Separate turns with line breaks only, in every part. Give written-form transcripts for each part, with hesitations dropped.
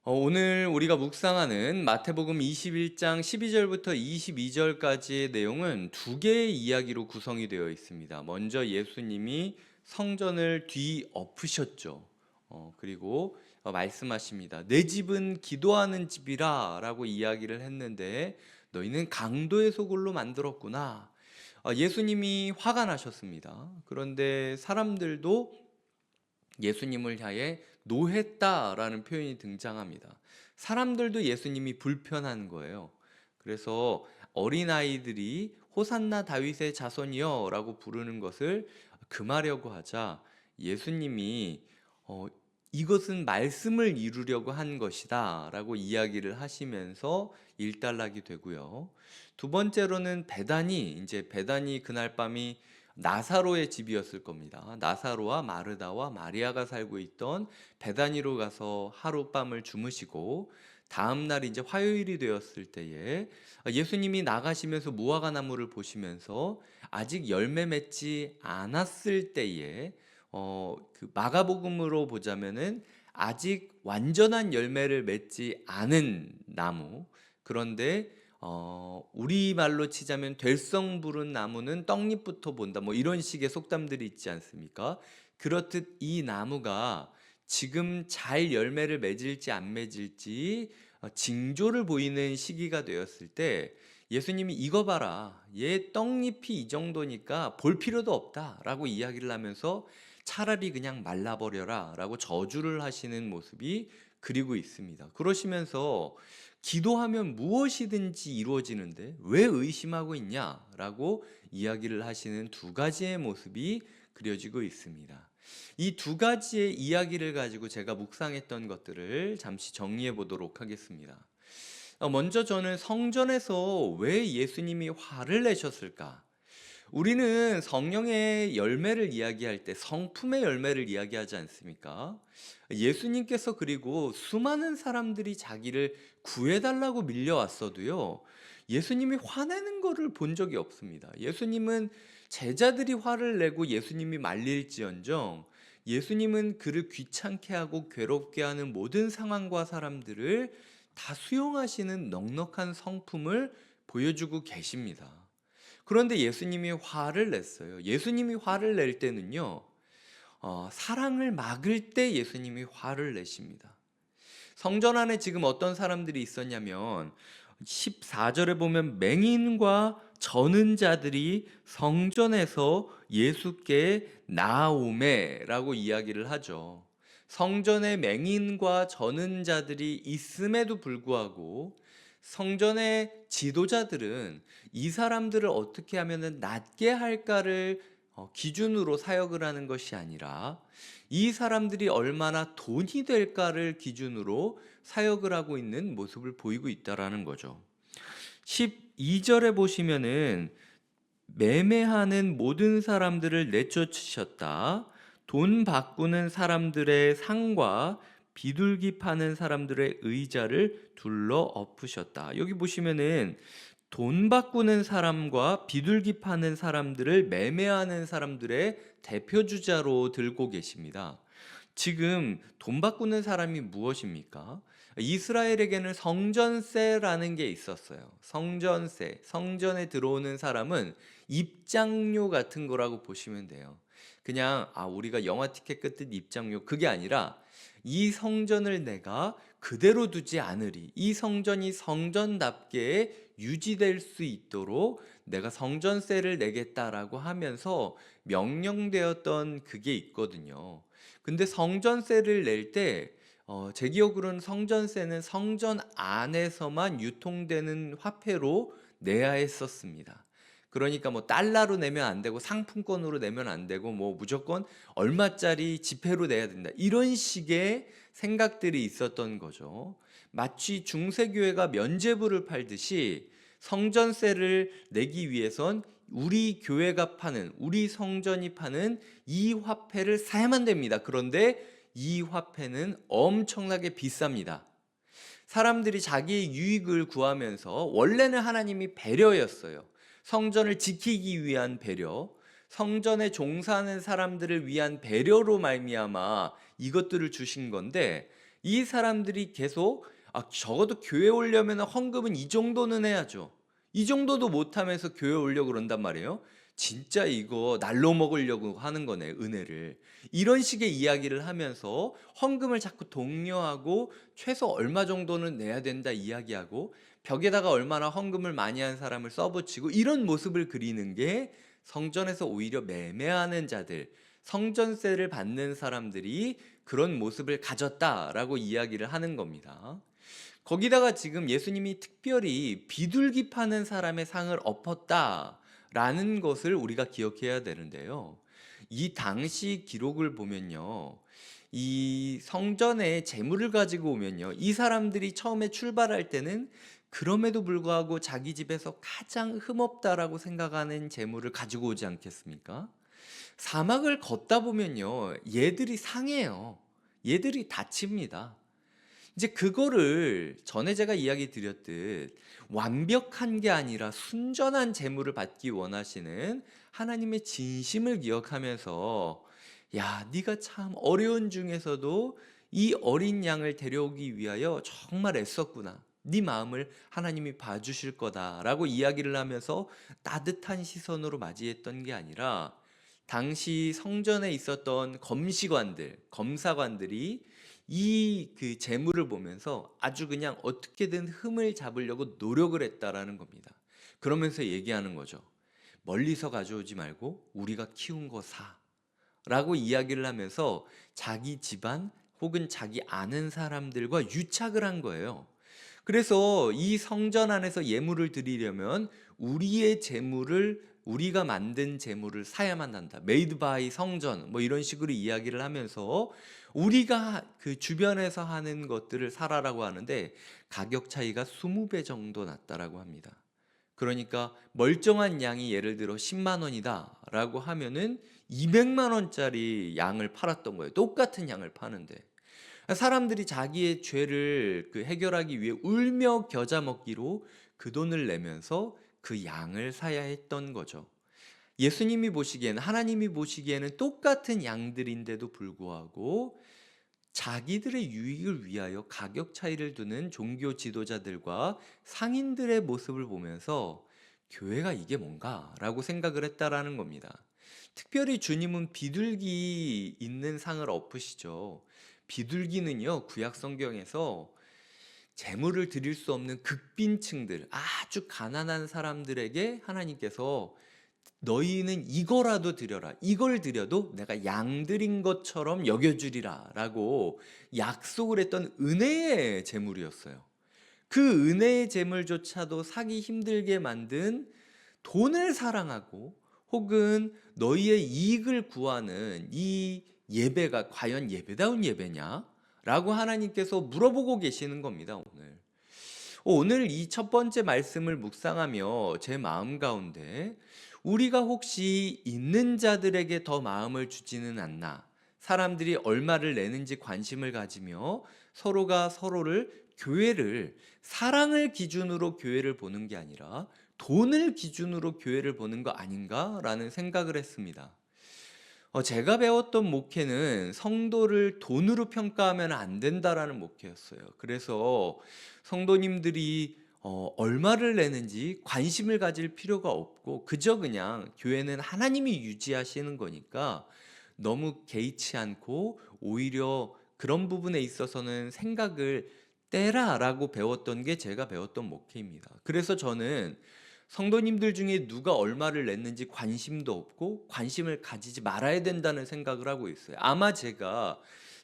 오늘 우리가 묵상하는 마태복음 21장 12절부터 22절까지의 내용은 두 개의 이야기로 구성이 되어 있습니다. 먼저 예수님이 성전을 뒤엎으셨죠. 그리고 말씀하십니다. 내 집은 기도하는 집이라 라고 이야기를 했는데 너희는 강도의 소굴로 만들었구나. 예수님이 화가 나셨습니다. 그런데 사람들도 예수님을 향해 노했다라는 표현이 등장합니다. 사람들도 예수님이 불편한 거예요. 그래서 어린아이들이 호산나 다윗의 자손이여 라고 부르는 것을 금하려고 하자 예수님이 이것은 말씀을 이루려고 한 것이다 라고 이야기를 하시면서 일단락이 되고요. 두 번째로는 베다니 그날 밤이 나사로의 집이었을 겁니다. 나사로와 마르다와 마리아가 살고 있던 베다니로 가서 하룻밤을 주무시고 다음 날 이제 화요일이 되었을 때에 예수님이 나가시면서 무화과 나무를 보시면서 아직 열매 맺지 않았을 때에 그 마가복음으로 보자면은 아직 완전한 열매를 맺지 않은 나무, 그런데 우리말로 치자면 될성 부른 나무는 떡잎부터 본다, 뭐 이런 식의 속담들이 있지 않습니까? 그렇듯 이 나무가 지금 잘 열매를 맺을지 안 맺을지 징조를 보이는 시기가 되었을 때 예수님이 이거 봐라, 얘 떡잎이 이 정도니까 볼 필요도 없다 라고 이야기를 하면서 차라리 그냥 말라버려라 라고 저주를 하시는 모습이 그리고 있습니다. 그러시면서 기도하면 무엇이든지 이루어지는데 왜 의심하고 있냐 라고 이야기를 하시는 두 가지의 모습이 그려지고 있습니다. 이 두 가지의 이야기를 가지고 제가 묵상했던 것들을 잠시 정리해 보도록 하겠습니다. 먼저 저는 성전에서 왜 예수님이 화를 내셨을까? 우리는 성령의 열매를 이야기할 때 성품의 열매를 이야기하지 않습니까? 예수님께서 그리고 수많은 사람들이 자기를 구해달라고 밀려왔어도요, 예수님이 화내는 것을 본 적이 없습니다. 예수님은 제자들이 화를 내고 예수님이 말릴지언정 예수님은 그를 귀찮게 하고 괴롭게 하는 모든 상황과 사람들을 다 수용하시는 넉넉한 성품을 보여주고 계십니다. 그런데 예수님이 화를 냈어요. 예수님이 화를 낼 때는요, 사랑을 막을 때 예수님이 화를 내십니다. 성전 안에 지금 어떤 사람들이 있었냐면 14절에 보면 맹인과 저는 자들이 성전에서 예수께 나오매라고 이야기를 하죠. 성전에 맹인과 저는 자들이 있음에도 불구하고 성전의 지도자들은 이 사람들을 어떻게 하면 낫게 할까를 기준으로 사역을 하는 것이 아니라 이 사람들이 얼마나 돈이 될까를 기준으로 사역을 하고 있는 모습을 보이고 있다라는 거죠. 12절에 보시면은 매매하는 모든 사람들을 내쫓으셨다. 돈 바꾸는 사람들의 상과 비둘기 파는 사람들의 의자를 둘러 엎으셨다. 여기 보시면은 돈 바꾸는 사람과 비둘기 파는 사람들을 매매하는 사람들의 대표주자로 들고 계십니다. 지금 돈 바꾸는 사람이 무엇입니까? 이스라엘에게는 성전세라는 게 있었어요. 성전세, 성전에 들어오는 사람은 입장료 같은 거라고 보시면 돼요. 그냥 우리가 영화 티켓 끊듯 입장료, 그게 아니라 이 성전을 내가 그대로 두지 않으리, 이 성전이 성전답게 유지될 수 있도록 내가 성전세를 내겠다라고 하면서 명령되었던 그게 있거든요. 근데 성전세를 낼 때 제 기억으로는 성전세는 성전 안에서만 유통되는 화폐로 내야 했었습니다. 그러니까 뭐 달러로 내면 안 되고 상품권으로 내면 안 되고 뭐 무조건 얼마짜리 지폐로 내야 된다, 이런 식의 생각들이 있었던 거죠. 마치 중세교회가 면죄부를 팔듯이 성전세를 내기 위해선 우리 교회가 파는, 우리 성전이 파는 이 화폐를 사야만 됩니다. 그런데 이 화폐는 엄청나게 비쌉니다. 사람들이 자기의 유익을 구하면서, 원래는 하나님이 배려였어요. 성전을 지키기 위한 배려, 성전에 종사하는 사람들을 위한 배려로 말미암아 이것들을 주신 건데, 이 사람들이 계속 적어도 교회 오려면 헌금은 이 정도는 해야죠. 이 정도도 못하면서 교회 오려고 그런단 말이에요. 진짜 이거 날로 먹으려고 하는 거네, 은혜를. 이런 식의 이야기를 하면서 헌금을 자꾸 독려하고 최소 얼마 정도는 내야 된다 이야기하고 벽에다가 얼마나 헌금을 많이 한 사람을 써붙이고 이런 모습을 그리는 게 성전에서 오히려 매매하는 자들, 성전세를 받는 사람들이 그런 모습을 가졌다라고 이야기를 하는 겁니다. 거기다가 지금 예수님이 특별히 비둘기 파는 사람의 상을 엎었다라는 것을 우리가 기억해야 되는데요. 이 당시 기록을 보면요. 이 성전에 재물을 가지고 오면요. 이 사람들이 처음에 출발할 때는 그럼에도 불구하고 자기 집에서 가장 흠없다라고 생각하는 재물을 가지고 오지 않겠습니까? 사막을 걷다 보면요. 얘들이 상해요. 얘들이 다칩니다. 이제 그거를 전에 제가 이야기 드렸듯 완벽한 게 아니라 순전한 재물을 받기 원하시는 하나님의 진심을 기억하면서 야, 네가 참 어려운 중에서도 이 어린 양을 데려오기 위하여 정말 애썼구나. 네 마음을 하나님이 봐주실 거다라고 이야기를 하면서 따뜻한 시선으로 맞이했던 게 아니라 당시 성전에 있었던 검시관들, 검사관들이 이 그 재물을 보면서 아주 그냥 어떻게든 흠을 잡으려고 노력을 했다라는 겁니다. 그러면서 얘기하는 거죠. 멀리서 가져오지 말고 우리가 키운 거 사. 라고 이야기를 하면서 자기 집안 혹은 자기 아는 사람들과 유착을 한 거예요. 그래서 이 성전 안에서 예물을 드리려면 우리의 재물을 우리가 만든 재물을 사야만 한다. 메이드 바이 성전 뭐 이런 식으로 이야기를 하면서 우리가 그 주변에서 하는 것들을 사라라고 하는데 가격 차이가 20배 정도 났다라고 합니다. 그러니까 멀쩡한 양이 예를 들어 10만 원이다라고 하면은 200만 원짜리 양을 팔았던 거예요. 똑같은 양을 파는데. 사람들이 자기의 죄를 그 해결하기 위해 울며 겨자 먹기로 그 돈을 내면서 그 양을 사야 했던 거죠. 예수님이 보시기에는 하나님이 보시기에는 똑같은 양들인데도 불구하고 자기들의 유익을 위하여 가격 차이를 두는 종교 지도자들과 상인들의 모습을 보면서 교회가 이게 뭔가라고 생각을 했다라는 겁니다. 특별히 주님은 비둘기 있는 상을 엎으시죠. 비둘기는요, 구약 성경에서 재물을 드릴 수 없는 극빈층들, 아주 가난한 사람들에게 하나님께서 너희는 이거라도 드려라. 이걸 드려도 내가 양 드린 것처럼 여겨주리라. 라고 약속을 했던 은혜의 재물이었어요. 그 은혜의 재물조차도 사기 힘들게 만든 돈을 사랑하고 혹은 너희의 이익을 구하는 이 예배가 과연 예배다운 예배냐? 라고 하나님께서 물어보고 계시는 겁니다, 오늘. 오늘 이 첫 번째 말씀을 묵상하며 제 마음 가운데 우리가 혹시 있는 자들에게 더 마음을 주지는 않나? 사람들이 얼마를 내는지 관심을 가지며 서로가 서로를 교회를 사랑을 기준으로 교회를 보는 게 아니라 돈을 기준으로 교회를 보는 거 아닌가라는 생각을 했습니다. 제가 배웠던 목회는 성도를 돈으로 평가하면 안 된다라는 목회였어요. 그래서 성도님들이 얼마를 내는지 관심을 가질 필요가 없고 그저 그냥 교회는 하나님이 유지하시는 거니까 너무 개의치 않고 오히려 그런 부분에 있어서는 생각을 떼라라고 배웠던 게 제가 배웠던 목회입니다. 그래서 저는 성도님들 중에 누가 얼마를 냈는지 관심도 없고 관심을 가지지 말아야 된다는 생각을 하고 있어요. 아마 제가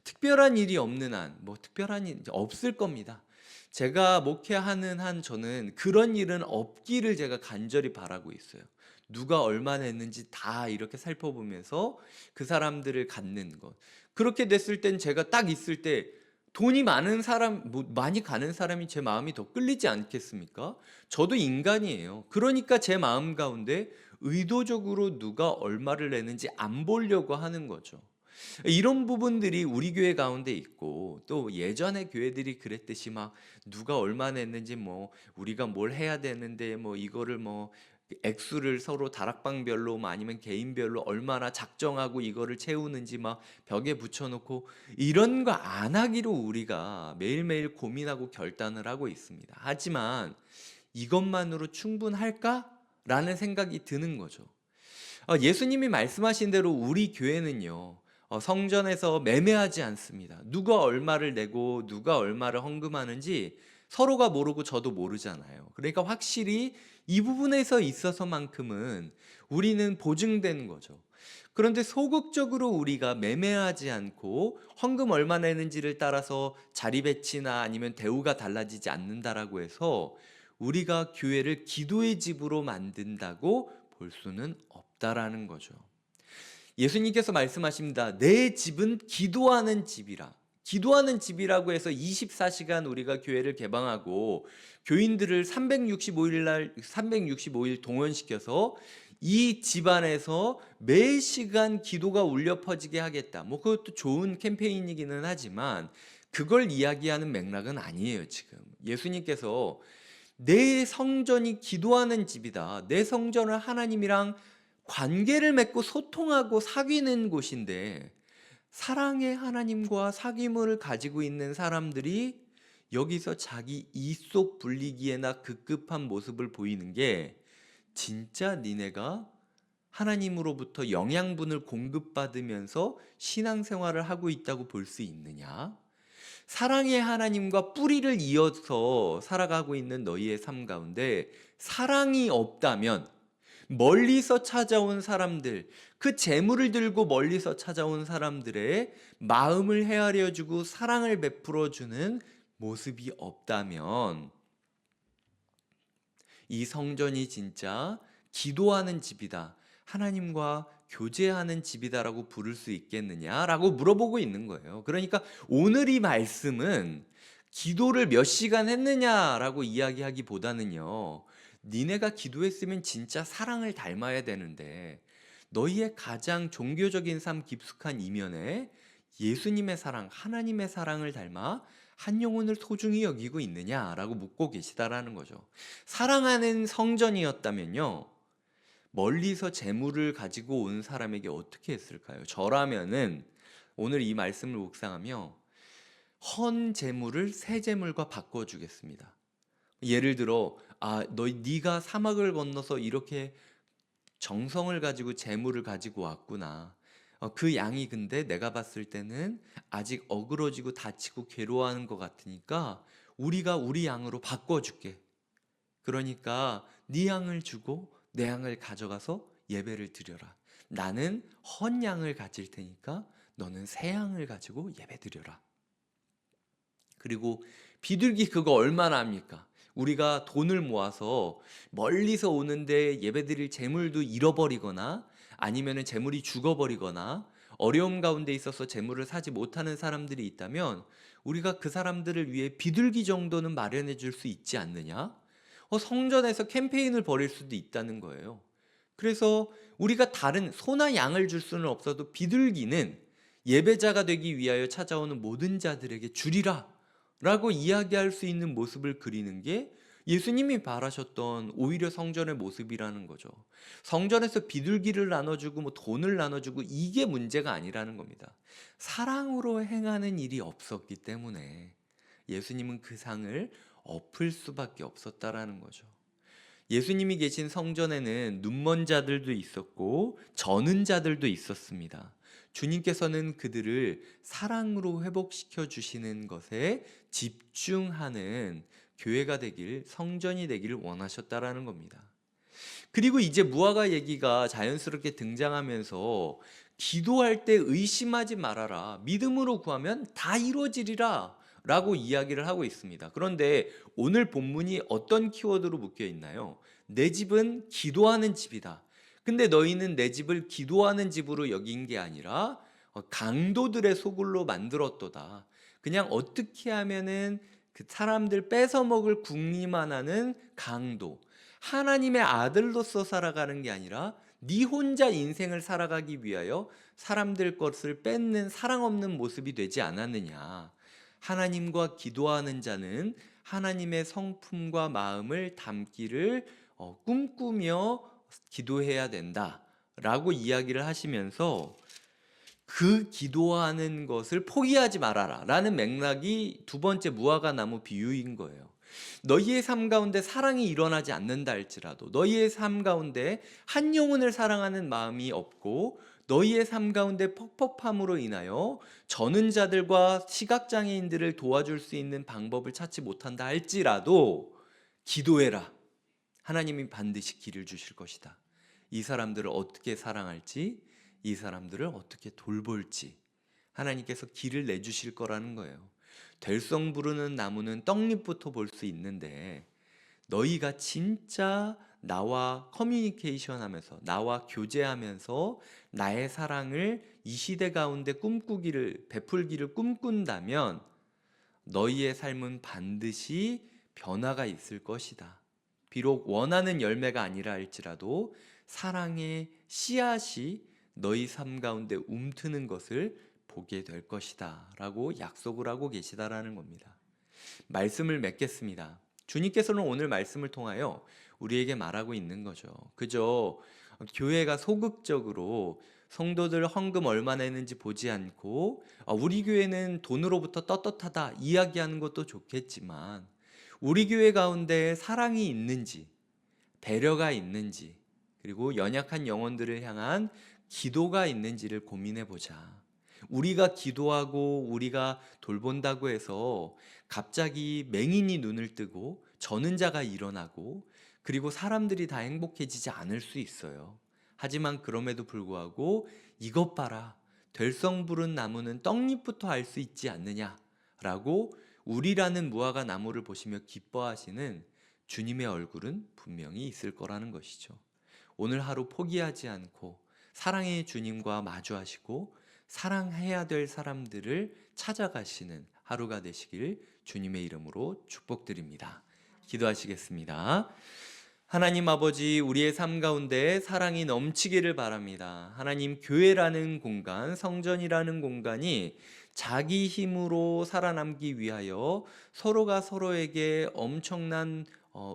특별한 일이 없는 한, 뭐 특별한 일 없을 겁니다. 제가 목회하는 한 저는 그런 일은 없기를 제가 간절히 바라고 있어요. 누가 얼마 냈는지 다 이렇게 살펴보면서 그 사람들을 갖는 것. 그렇게 됐을 땐 제가 딱 있을 때 돈이 많은 사람, 뭐 많이 가는 사람이 제 마음이 더 끌리지 않겠습니까? 저도 인간이에요. 그러니까 제 마음 가운데 의도적으로 누가 얼마를 내는지 안 보려고 하는 거죠. 이런 부분들이 우리 교회 가운데 있고 또 예전에 교회들이 그랬듯이 막 누가 얼마 냈는지 뭐 우리가 뭘 해야 되는데 뭐 이거를 뭐 액수를 서로 다락방별로 뭐 아니면 개인별로 얼마나 작정하고 이거를 채우는지 막 벽에 붙여놓고 이런 거 안 하기로 우리가 매일매일 고민하고 결단을 하고 있습니다. 하지만 이것만으로 충분할까? 라는 생각이 드는 거죠. 예수님이 말씀하신 대로 우리 교회는요, 성전에서 매매하지 않습니다. 누가 얼마를 내고 누가 얼마를 헌금하는지 서로가 모르고 저도 모르잖아요. 그러니까 확실히 이 부분에서 있어서만큼은 우리는 보증되는 거죠. 그런데 소극적으로 우리가 매매하지 않고 헌금 얼마 내는지를 따라서 자리 배치나 아니면 대우가 달라지지 않는다라고 해서 우리가 교회를 기도의 집으로 만든다고 볼 수는 없다라는 거죠. 예수님께서 말씀하십니다. 내 집은 기도하는 집이라. 기도하는 집이라고 해서 24시간 우리가 교회를 개방하고 교인들을 365일 동원시켜서 이 집안에서 매 시간 기도가 울려 퍼지게 하겠다. 뭐 그것도 좋은 캠페인이기는 하지만 그걸 이야기하는 맥락은 아니에요, 지금. 예수님께서 내 성전이 기도하는 집이다. 내 성전은 하나님이랑 관계를 맺고 소통하고 사귀는 곳인데 사랑의 하나님과 사귐을 가지고 있는 사람들이 여기서 자기 이속 불리기에나 급급한 모습을 보이는 게 진짜 니네가 하나님으로부터 영양분을 공급받으면서 신앙생활을 하고 있다고 볼 수 있느냐? 사랑의 하나님과 뿌리를 이어서 살아가고 있는 너희의 삶 가운데 사랑이 없다면 멀리서 찾아온 사람들, 그 재물을 들고 멀리서 찾아온 사람들의 마음을 헤아려주고 사랑을 베풀어주는 모습이 없다면 이 성전이 진짜 기도하는 집이다, 하나님과 교제하는 집이다라고 부를 수 있겠느냐라고 물어보고 있는 거예요. 그러니까 오늘 이 말씀은 기도를 몇 시간 했느냐라고 이야기하기보다는요, 니네가 기도했으면 진짜 사랑을 닮아야 되는데 너희의 가장 종교적인 삶 깊숙한 이면에 예수님의 사랑, 하나님의 사랑을 닮아 한 영혼을 소중히 여기고 있느냐라고 묻고 계시다라는 거죠. 사랑하는 성전이었다면요, 멀리서 재물을 가지고 온 사람에게 어떻게 했을까요? 저라면은 오늘 이 말씀을 묵상하며 헌 재물을 새 재물과 바꿔주겠습니다. 예를 들어 네가 사막을 건너서 이렇게 정성을 가지고 재물을 가지고 왔구나. 그 양이 근데 내가 봤을 때는 아직 어그러지고 다치고 괴로워하는 것 같으니까 우리가 우리 양으로 바꿔줄게. 그러니까 네 양을 주고 내 양을 가져가서 예배를 드려라. 나는 헌 양을 가질 테니까 너는 새 양을 가지고 예배 드려라. 그리고 비둘기 그거 얼마나 합니까? 우리가 돈을 모아서 멀리서 오는데 예배드릴 재물도 잃어버리거나 아니면 재물이 죽어버리거나 어려움 가운데 있어서 재물을 사지 못하는 사람들이 있다면 우리가 그 사람들을 위해 비둘기 정도는 마련해 줄 수 있지 않느냐? 성전에서 캠페인을 벌일 수도 있다는 거예요. 그래서 우리가 다른 소나 양을 줄 수는 없어도 비둘기는 예배자가 되기 위하여 찾아오는 모든 자들에게 주리라 라고 이야기할 수 있는 모습을 그리는 게 예수님이 바라셨던 오히려 성전의 모습이라는 거죠. 성전에서 비둘기를 나눠주고 뭐 돈을 나눠주고 이게 문제가 아니라는 겁니다. 사랑으로 행하는 일이 없었기 때문에 예수님은 그 상을 엎을 수밖에 없었다라는 거죠. 예수님이 계신 성전에는 눈먼 자들도 있었고 저는 자들도 있었습니다. 주님께서는 그들을 사랑으로 회복시켜 주시는 것에 집중하는 교회가 되길, 성전이 되기를 원하셨다라는 겁니다. 그리고 이제 무화과 얘기가 자연스럽게 등장하면서 기도할 때 의심하지 말아라, 믿음으로 구하면 다 이루어지리라 라고 이야기를 하고 있습니다. 그런데 오늘 본문이 어떤 키워드로 묶여 있나요? 내 집은 기도하는 집이다. 근데 너희는 내 집을 기도하는 집으로 여긴 게 아니라 강도들의 소굴로 만들었도다. 그냥 어떻게 하면은 그 사람들 뺏어 먹을 궁리만 하는 강도. 하나님의 아들로서 살아가는 게 아니라 네 혼자 인생을 살아가기 위하여 사람들 것을 뺏는 사랑 없는 모습이 되지 않았느냐. 하나님과 기도하는 자는 하나님의 성품과 마음을 담기를 꿈꾸며 기도해야 된다라고 이야기를 하시면서 그 기도하는 것을 포기하지 말아라 라는 맥락이 두 번째 무화과 나무 비유인 거예요. 너희의 삶 가운데 사랑이 일어나지 않는다 할지라도, 너희의 삶 가운데 한 영혼을 사랑하는 마음이 없고, 너희의 삶 가운데 퍽퍽함으로 인하여 저는 자들과 시각장애인들을 도와줄 수 있는 방법을 찾지 못한다 할지라도 기도해라. 하나님이 반드시 길을 주실 것이다. 이 사람들을 어떻게 사랑할지, 이 사람들을 어떻게 돌볼지 하나님께서 길을 내주실 거라는 거예요. 될성 부르는 나무는 떡잎부터 볼 수 있는데, 너희가 진짜 나와 커뮤니케이션 하면서, 나와 교제하면서 나의 사랑을 이 시대 가운데 베풀기를 꿈꾼다면 너희의 삶은 반드시 변화가 있을 것이다. 비록 원하는 열매가 아니라 할지라도 사랑의 씨앗이 너희 삶 가운데 움트는 것을 보게 될 것이다 라고 약속을 하고 계시다라는 겁니다. 말씀을 맺겠습니다. 주님께서는 오늘 말씀을 통하여 우리에게 말하고 있는 거죠. 그저 교회가 소극적으로 성도들 헌금 얼마 내는지 보지 않고 우리 교회는 돈으로부터 떳떳하다 이야기하는 것도 좋겠지만, 우리 교회 가운데 사랑이 있는지, 배려가 있는지, 그리고 연약한 영혼들을 향한 기도가 있는지를 고민해 보자. 우리가 기도하고 우리가 돌본다고 해서 갑자기 맹인이 눈을 뜨고 저는 자가 일어나고 그리고 사람들이 다 행복해지지 않을 수 있어요. 하지만 그럼에도 불구하고 이것 봐라, 될성 부른 나무는 떡잎부터 알 수 있지 않느냐라고 우리라는 무화과 나무를 보시며 기뻐하시는 주님의 얼굴은 분명히 있을 거라는 것이죠. 오늘 하루 포기하지 않고 사랑의 주님과 마주하시고 사랑해야 될 사람들을 찾아가시는 하루가 되시길 주님의 이름으로 축복드립니다. 기도하시겠습니다. 하나님 아버지, 우리의 삶 가운데 사랑이 넘치기를 바랍니다. 하나님, 교회라는 공간, 성전이라는 공간이 자기 힘으로 살아남기 위하여 서로가 서로에게 엄청난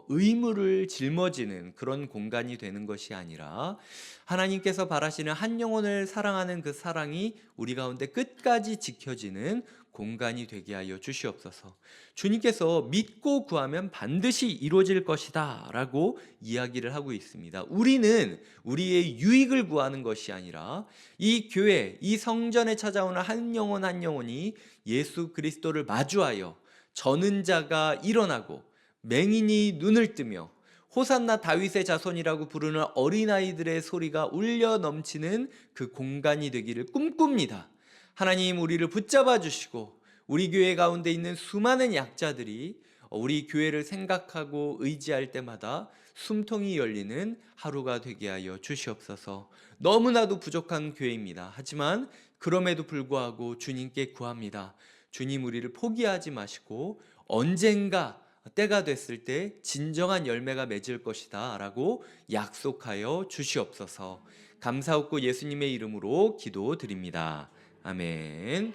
의무를 짊어지는 그런 공간이 되는 것이 아니라, 하나님께서 바라시는 한 영혼을 사랑하는 그 사랑이 우리 가운데 끝까지 지켜지는 공간이 되게 하여 주시옵소서. 주님께서 믿고 구하면 반드시 이루어질 것이다 라고 이야기를 하고 있습니다. 우리는 우리의 유익을 구하는 것이 아니라 이 교회, 이 성전에 찾아오는 한 영혼 한 영혼이 예수 그리스도를 마주하여 저는 자가 일어나고 맹인이 눈을 뜨며 호산나 다윗의 자손이라고 부르는 어린아이들의 소리가 울려 넘치는 그 공간이 되기를 꿈꿉니다. 하나님, 우리를 붙잡아 주시고 우리 교회 가운데 있는 수많은 약자들이 우리 교회를 생각하고 의지할 때마다 숨통이 열리는 하루가 되게 하여 주시옵소서. 너무나도 부족한 교회입니다. 하지만 그럼에도 불구하고 주님께 구합니다. 주님, 우리를 포기하지 마시고 언젠가 때가 됐을 때 진정한 열매가 맺을 것이다 라고 약속하여 주시옵소서. 감사하고 예수님의 이름으로 기도드립니다. 아멘.